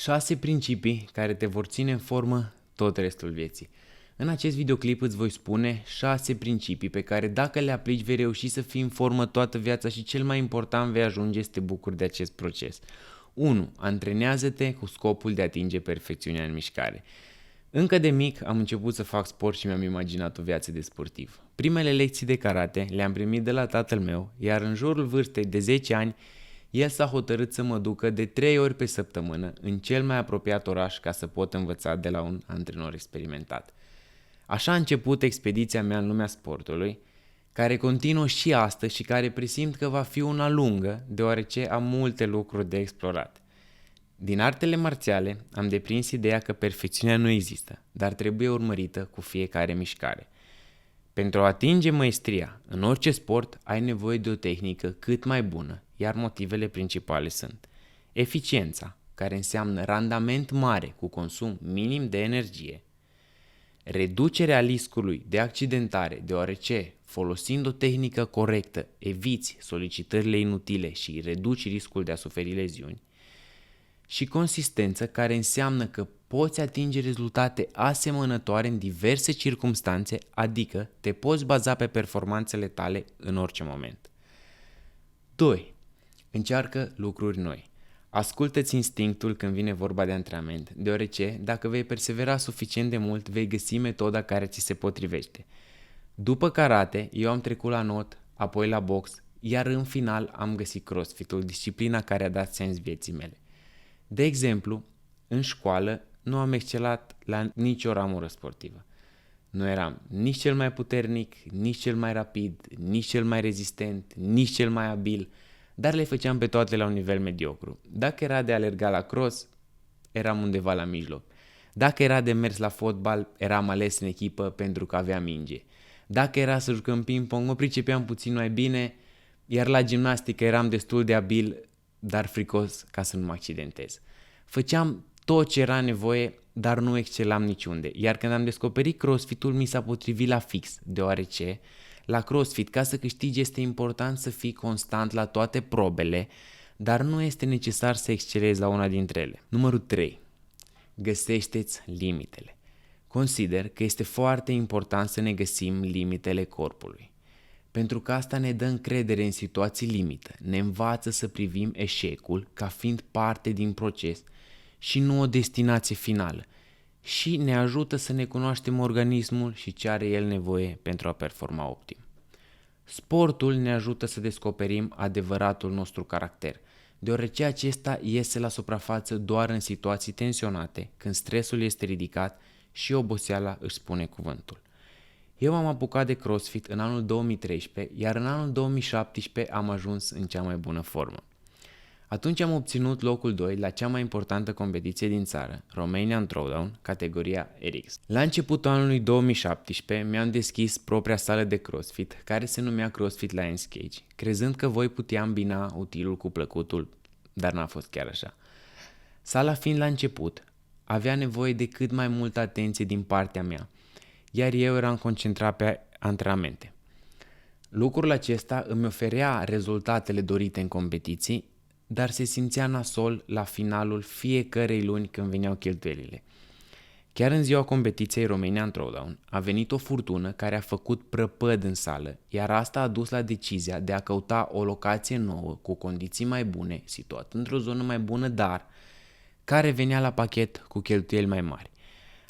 6 principii care te vor ține în formă tot restul vieții. În acest videoclip îți voi spune 6 principii pe care dacă le aplici vei reuși să fii în formă toată viața și cel mai important vei ajunge să te bucuri de acest proces. 1. Antrenează-te cu scopul de a atinge perfecțiunea în mișcare. Încă de mic am început să fac sport și mi-am imaginat o viață de sportiv. Primele lecții de karate le-am primit de la tatăl meu, iar în jurul vârstei de 10 ani el s-a hotărât să mă ducă de 3 ori pe săptămână în cel mai apropiat oraș ca să pot învăța de la un antrenor experimentat. Așa a început expediția mea în lumea sportului, care continuă și astăzi și care presimt că va fi una lungă, deoarece am multe lucruri de explorat. Din artele marțiale am deprins ideea că perfecțiunea nu există, dar trebuie urmărită cu fiecare mișcare. Pentru a atinge maestria în orice sport ai nevoie de o tehnică cât mai bună, iar motivele principale sunt eficiența, care înseamnă randament mare cu consum minim de energie, reducerea riscului de accidentare, deoarece, folosind o tehnică corectă, eviți solicitările inutile și reduci riscul de a suferi leziuni, și consistență, care înseamnă că poți atinge rezultate asemănătoare în diverse circumstanțe, adică te poți baza pe performanțele tale în orice moment. 2. Încearcă lucruri noi. Ascultă-ți instinctul când vine vorba de antrenament, deoarece, dacă vei persevera suficient de mult, vei găsi metoda care ți se potrivește. După karate, eu am trecut la not, apoi la box, iar în final am găsit crossfit-ul, disciplina care a dat sens vieții mele. De exemplu, în școală nu am excelat la nicio ramură sportivă. Nu eram nici cel mai puternic, nici cel mai rapid, nici cel mai rezistent, nici cel mai abil, dar le făceam pe toate la un nivel mediocru. Dacă era de alergat la cross, eram undeva la mijloc. Dacă era de mers la fotbal, eram ales în echipă pentru că avea minge. Dacă era să jucăm ping-pong, mă pricepeam puțin mai bine, iar la gimnastică eram destul de abil, dar fricos ca să nu mă accidentez. Făceam tot ce era nevoie, dar nu excelam niciunde. Iar când am descoperit crossfit-ul, mi s-a potrivit la fix, deoarece la crossfit, ca să câștigi, este important să fii constant la toate probele, dar nu este necesar să excelezi la una dintre ele. Numărul 3. Găsește-ți limitele. Consider că este foarte important să ne găsim limitele corpului. Pentru că asta ne dă încredere în situații limită, ne învață să privim eșecul ca fiind parte din proces și nu o destinație finală și ne ajută să ne cunoaștem organismul și ce are el nevoie pentru a performa optim. Sportul ne ajută să descoperim adevăratul nostru caracter, deoarece acesta iese la suprafață doar în situații tensionate, când stresul este ridicat și oboseala își spune cuvântul. Eu m-am apucat de CrossFit în anul 2013, iar în anul 2017 am ajuns în cea mai bună formă. Atunci am obținut locul 2 la cea mai importantă competiție din țară, Romanian Throwdown, categoria RX. La începutul anului 2017 mi-am deschis propria sală de CrossFit, care se numea CrossFit Lions Cage, crezând că voi putea îmbina utilul cu plăcutul, dar n-a fost chiar așa. Sala fiind la început, avea nevoie de cât mai multă atenție din partea mea, iar eu eram concentrat pe antrenamente. Lucrul acesta îmi oferea rezultatele dorite în competiții, dar se simțea nasol la finalul fiecărei luni când veneau cheltuielile. Chiar în ziua competiției Romanian Throwdown a venit o furtună care a făcut prăpăd în sală, iar asta a dus la decizia de a căuta o locație nouă cu condiții mai bune, situată într-o zonă mai bună, dar care venea la pachet cu cheltuieli mai mari.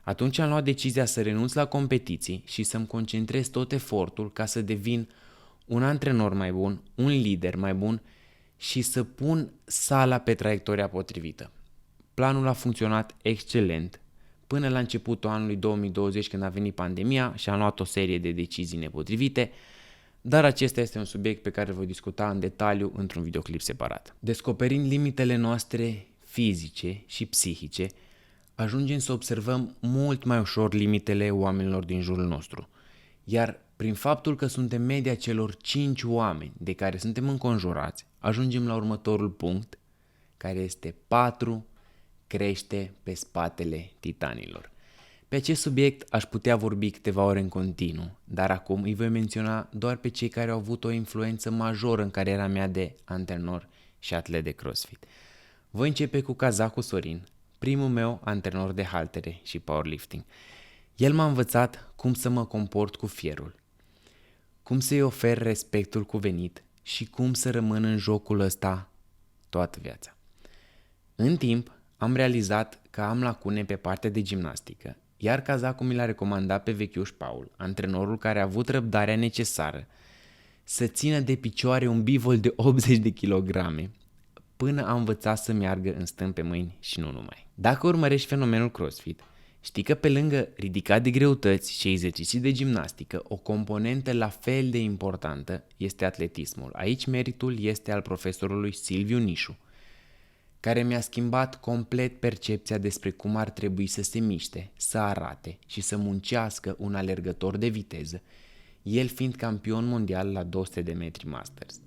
Atunci am luat decizia să renunț la competiții și să-mi concentrez tot efortul ca să devin un antrenor mai bun, un lider mai bun și să pun sala pe traiectoria potrivită. Planul a funcționat excelent până la începutul anului 2020, când a venit pandemia și am luat o serie de decizii nepotrivite, dar acesta este un subiect pe care îl voi discuta în detaliu într-un videoclip separat. Descoperind limitele noastre fizice și psihice, ajungem să observăm mult mai ușor limitele oamenilor din jurul nostru. Iar prin faptul că suntem media celor 5 oameni de care suntem înconjurați, ajungem la următorul punct, care este 4, crește pe spatele titanilor. Pe acest subiect aș putea vorbi câteva ore în continuu, dar acum îi voi menționa doar pe cei care au avut o influență majoră în cariera mea de antrenor și atlet de CrossFit. Voi începe cu Cazacu Sorin, primul meu antrenor de haltere și powerlifting. El m-a învățat cum să mă comport cu fierul, cum să-i ofer respectul cuvenit și cum să rămân în jocul ăsta toată viața. În timp, am realizat că am lacune pe partea de gimnastică, iar cazacul mi l-a recomandat pe vechiuș Paul, antrenorul care a avut răbdarea necesară să țină de picioare un bivol de 80 de kilograme până a învățat să meargă în stâng pe mâini și nu numai. Dacă urmărești fenomenul CrossFit, știi că pe lângă ridicat de greutăți și exerciții de gimnastică, o componentă la fel de importantă este atletismul. Aici meritul este al profesorului Silviu Nișu, care mi-a schimbat complet percepția despre cum ar trebui să se miște, să arate și să muncească un alergător de viteză, el fiind campion mondial la 200 de metri Masters.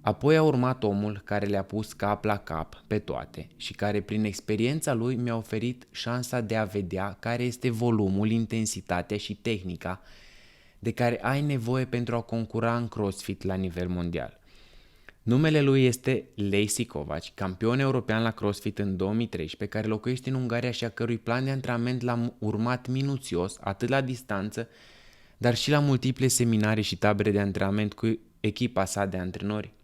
Apoi a urmat omul care le-a pus cap la cap pe toate și care prin experiența lui mi-a oferit șansa de a vedea care este volumul, intensitatea și tehnica de care ai nevoie pentru a concura în CrossFit la nivel mondial. Numele lui este Lacey Kovac, campion european la CrossFit în 2013, care locuiește în Ungaria și a cărui plan de antrenament l-am urmat minuțios, atât la distanță, dar și la multiple seminarii și tabere de antrenament cu echipa sa de antrenori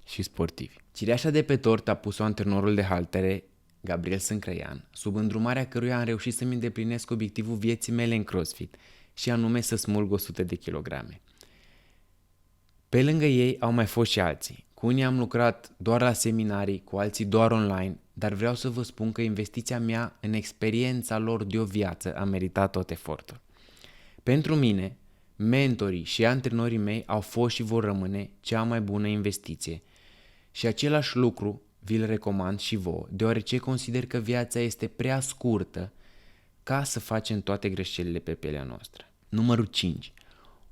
și sportivi. Cireașa de pe tort a pus-o antrenorul de haltere, Gabriel Sâncrăian, sub îndrumarea căruia am reușit să-mi îndeplinesc obiectivul vieții mele în CrossFit, și anume să smulg 100 de kilograme. Pe lângă ei au mai fost și alții. Cu unii am lucrat doar la seminarii, cu alții doar online, dar vreau să vă spun că investiția mea în experiența lor de o viață a meritat tot efortul. Pentru mine, mentorii și antrenorii mei au fost și vor rămâne cea mai bună investiție și același lucru vi-l recomand și vouă, deoarece consider că viața este prea scurtă ca să facem toate greșelile pe pielea noastră. Numărul 5.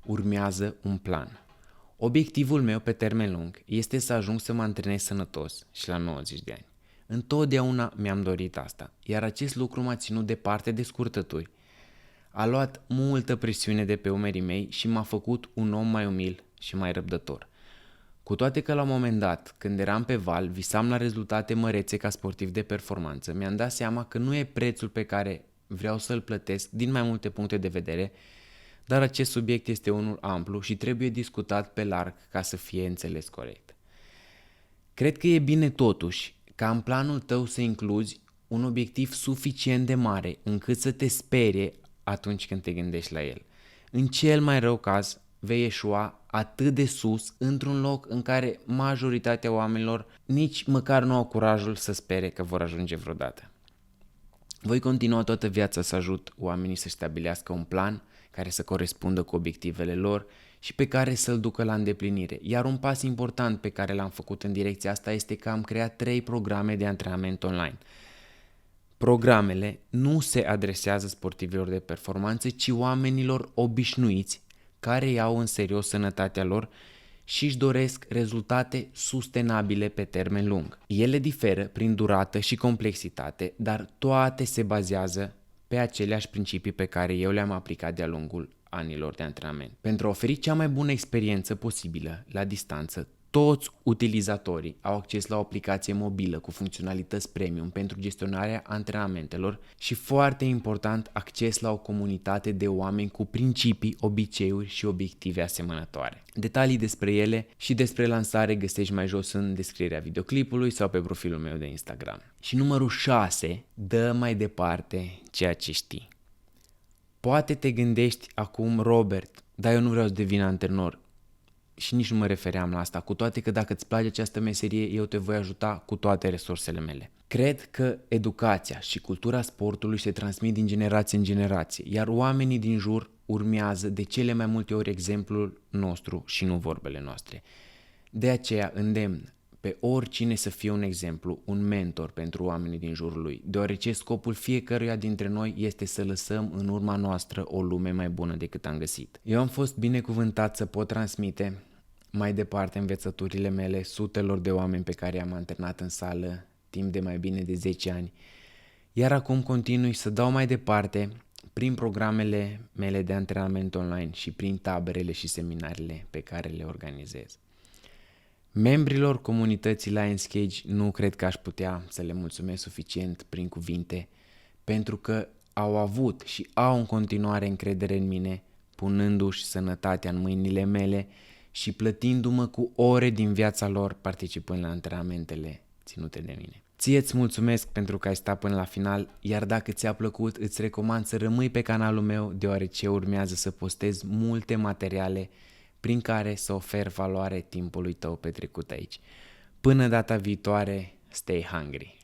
Urmează un plan. Obiectivul meu pe termen lung este să ajung să mă antrenez sănătos și la 90 de ani. Întotdeauna mi-am dorit asta, iar acest lucru m-a ținut departe de scurtături. A luat multă presiune de pe umerii mei și m-a făcut un om mai umil și mai răbdător. Cu toate că la un moment dat, când eram pe val, visam la rezultate mărețe ca sportiv de performanță, mi-am dat seama că nu e prețul pe care vreau să-l plătesc din mai multe puncte de vedere, dar acest subiect este unul amplu și trebuie discutat pe larg ca să fie înțeles corect. Cred că e bine totuși ca în planul tău să incluzi un obiectiv suficient de mare încât să te sperie atunci când te gândești la el. În cel mai rău caz, vei eșua atât de sus într-un loc în care majoritatea oamenilor nici măcar nu au curajul să spere că vor ajunge vreodată. Voi continua toată viața să ajut oamenii să stabilească un plan care să corespundă cu obiectivele lor și pe care să-l ducă la îndeplinire. Iar un pas important pe care l-am făcut în direcția asta este că am creat 3 programe de antrenament online. Programele nu se adresează sportivilor de performanță, ci oamenilor obișnuiți care iau în serios sănătatea lor și își doresc rezultate sustenabile pe termen lung. Ele diferă prin durată și complexitate, dar toate se bazează pe aceleași principii pe care eu le-am aplicat de-a lungul anilor de antrenament. Pentru a oferi cea mai bună experiență posibilă la distanță, toți utilizatorii au acces la o aplicație mobilă cu funcționalități premium pentru gestionarea antrenamentelor și, foarte important, acces la o comunitate de oameni cu principii, obiceiuri și obiective asemănătoare. Detalii despre ele și despre lansare găsești mai jos în descrierea videoclipului sau pe profilul meu de Instagram. Și numărul 6, dă mai departe ceea ce știi. Poate te gândești acum, Robert, dar eu nu vreau să devin antrenor. Și nici nu mă refeream la asta, cu toate că dacă îți place această meserie, eu te voi ajuta cu toate resursele mele. Cred că educația și cultura sportului se transmit din generație în generație, iar oamenii din jur urmează de cele mai multe ori exemplul nostru și nu vorbele noastre. De aceea îndemn pe oricine să fie un exemplu, un mentor pentru oamenii din jurul lui, deoarece scopul fiecăruia dintre noi este să lăsăm în urma noastră o lume mai bună decât am găsit. Eu am fost binecuvântat să pot transmite mai departe învățăturile mele sutelor de oameni pe care i-am antrenat în sală timp de mai bine de 10 ani, iar acum continui să dau mai departe prin programele mele de antrenament online și prin taberele și seminariile pe care le organizez. Membrilor comunității Lionscage nu cred că aș putea să le mulțumesc suficient prin cuvinte, pentru că au avut și au în continuare încredere în mine, punându-și sănătatea în mâinile mele și plătindu-mă cu ore din viața lor participând la antrenamentele ținute de mine. Ție îți mulțumesc pentru că ai stat până la final, iar dacă ți-a plăcut, îți recomand să rămâi pe canalul meu, deoarece urmează să postez multe materiale prin care să ofer valoare timpului tău petrecut aici. Până data viitoare, stay hungry!